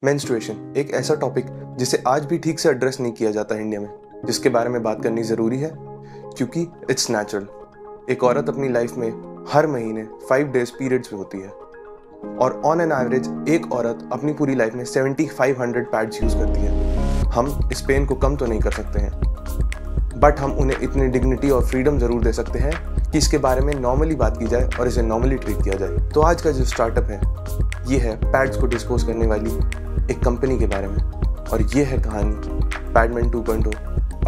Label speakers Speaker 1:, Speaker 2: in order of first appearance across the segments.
Speaker 1: Menstruation एक ऐसा topic जिसे आज भी ठीक से एड्रेस नहीं किया जाता इंडिया में, जिसके बारे में बात करनी ज़रूरी है क्योंकि इट्स नेचुरल। एक औरत अपनी लाइफ में हर महीने 5 डेज पीरियड्स में होती है और ऑन एन एवरेज एक औरत अपनी पूरी लाइफ में 7500 पैड्स यूज़ करती है। हम इस पेन को कम तो नहीं कर सकते हैं, बट हम उन्हें इतनी डिग्निटी और फ्रीडम ज़रूर दे सकते हैं कि इसके बारे में नॉर्मली बात की जाए और इसे नॉर्मली ट्रीट किया जाए। तो आज का जो स्टार्टअप है ये है पैड्स को डिस्पोज करने वाली एक कंपनी के बारे में, और ये है कहानी पैडमैन 2.0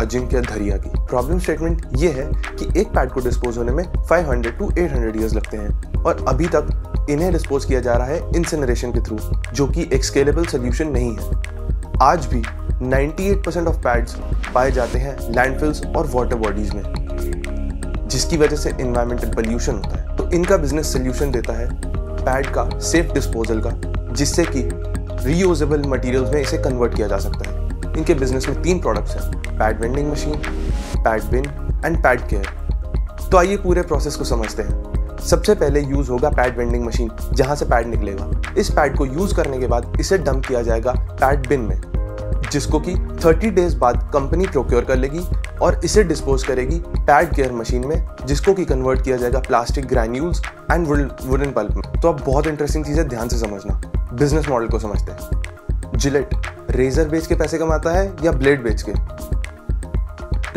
Speaker 1: अजिंक्य धरिया की। प्रॉब्लम स्टेटमेंट ये है कि एक पैड को डिस्पोज होने में 500 to 800 ईयर्स लगते हैं और अभी तक इन्हें डिस्पोज किया जा रहा है इंसिनरेशन के थ्रू, जो कि एक स्केलेबल सोल्यूशन नहीं है। आज भी 98% ऑफ पैड्स पाए जाते हैं लैंडफिल्स और वाटर बॉडीज में, जिसकी वजह से इन्वायरमेंटल पोल्यूशन होता है। तो इनका बिजनेस सोल्यूशन देता है पैड का सेफ डिस्पोजल का, जिससे कि रीयूजेबल मटेरियल्स में इसे कन्वर्ट किया जा सकता है। इनके बिजनेस में 3 प्रोडक्ट्स हैं: pad vending machine, pad bin and pad care. तो आइए पूरे प्रोसेस को समझते हैं। सबसे पहले यूज होगा पैड वेंडिंग मशीन, जहां से पैड निकलेगा। इस पैड को यूज करने के बाद इसे डंप किया जाएगा पैड बिन में, जिसको कि 30 डेज बाद कंपनी प्रोक्योर कर लेगी और इसे डिस्पोज करेगी पैड केयर मशीन में, जिसको कि कन्वर्ट किया जाएगा plastic granules and wooden pulp में। तो अब बहुत इंटरेस्टिंग चीज़ है, ध्यान से समझना। बिजनेस मॉडल को समझते हैं। जिलेट रेजर बेच के पैसे कमाता है या ब्लेड बेच के?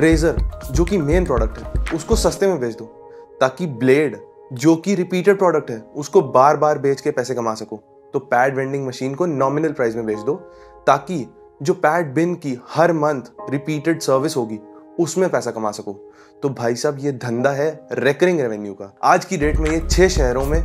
Speaker 1: रेजर जो कि मेन प्रोडक्ट है उसको सस्ते में बेच दो, ताकि ब्लेड जो कि रिपीटेड प्रोडक्ट है उसको बार बार बेच के पैसे कमा सको। तो पैड वेंडिंग मशीन को नॉमिनल प्राइस में बेच दो, ताकि जो पैड बिन की हर मंथ रिपीटेड सर्विस होगी उसमें पैसा कमा सको। तो भाई साहब ये धंधा है रेकरिंग रेवेन्यू का। आज की डेट में ये 6 शहरों में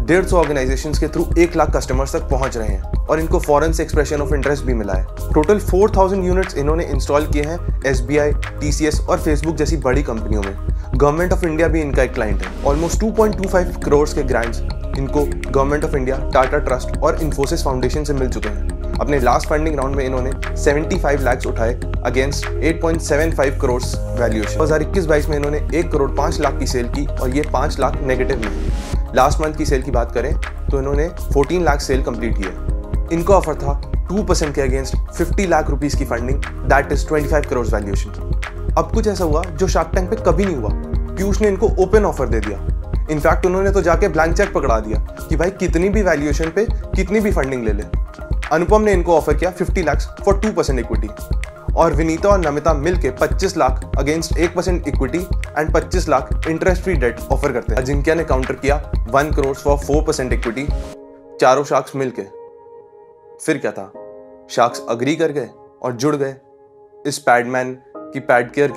Speaker 1: 150 ऑर्गेनाइजेशंस के थ्रू 1 लाख कस्टमर्स तक पहुंच रहे हैं और इनको फॉरेन से एक्सप्रेशन ऑफ इंटरेस्ट भी मिला है। टोटल 4000 यूनिट्स इन्होंने इंस्टॉल किए हैं SBI, TCS और फेसबुक जैसी बड़ी कंपनियों में। गवर्नमेंट ऑफ इंडिया भी इनका एक क्लाइंट है। ऑलमोस्ट 2.25 करोड़ के ग्रांट्स इनको government of India, Tata trust और इन्फोसिस फाउंडेशन से मिल चुके हैं। अपने लास्ट फंडिंग राउंड में इन्होंने 75 लाख उठाए अगेंस्ट 8.75 करोड़ वैल्यूएशन। 2021-22 में इन्होंने 1 करोड़ 5 लाख की सेल की और ये 5 लाख नेगेटिव में। लास्ट मंथ की सेल की बात करें तो इन्होंने 14 लाख सेल कंप्लीट की है। इनका ऑफर था 2% के अगेंस्ट 50 लाख रुपीस की funding, that is 25 crore valuation. अब कुछ ऐसा हुआ जो शार्क टैंक पे कभी नहीं हुआ। पीयूष ने इनको ओपन ऑफर दे दिया। इनफैक्ट उन्होंने तो जाके ब्लैंक चेक पकड़ा दिया कि भाई कितनी भी वैल्यूएशन पे कितनी भी फंडिंग ले ले। अनुपम ने इनको ऑफर किया 50 लाख फॉर 2% इक्विटी, और विनीता और नमिता मिलके 25 lakh against 1% equity and 25 lakh interest free debt offer करते हैं। अजिंक्य ने काउंटर किया 1 करोड़ फॉर 4% इक्विटी, चारों शार्क्स मिलके। फिर क्या था, शार्क्स अग्री कर गए और जुड़ गए इस पैडमैन की पैड केयर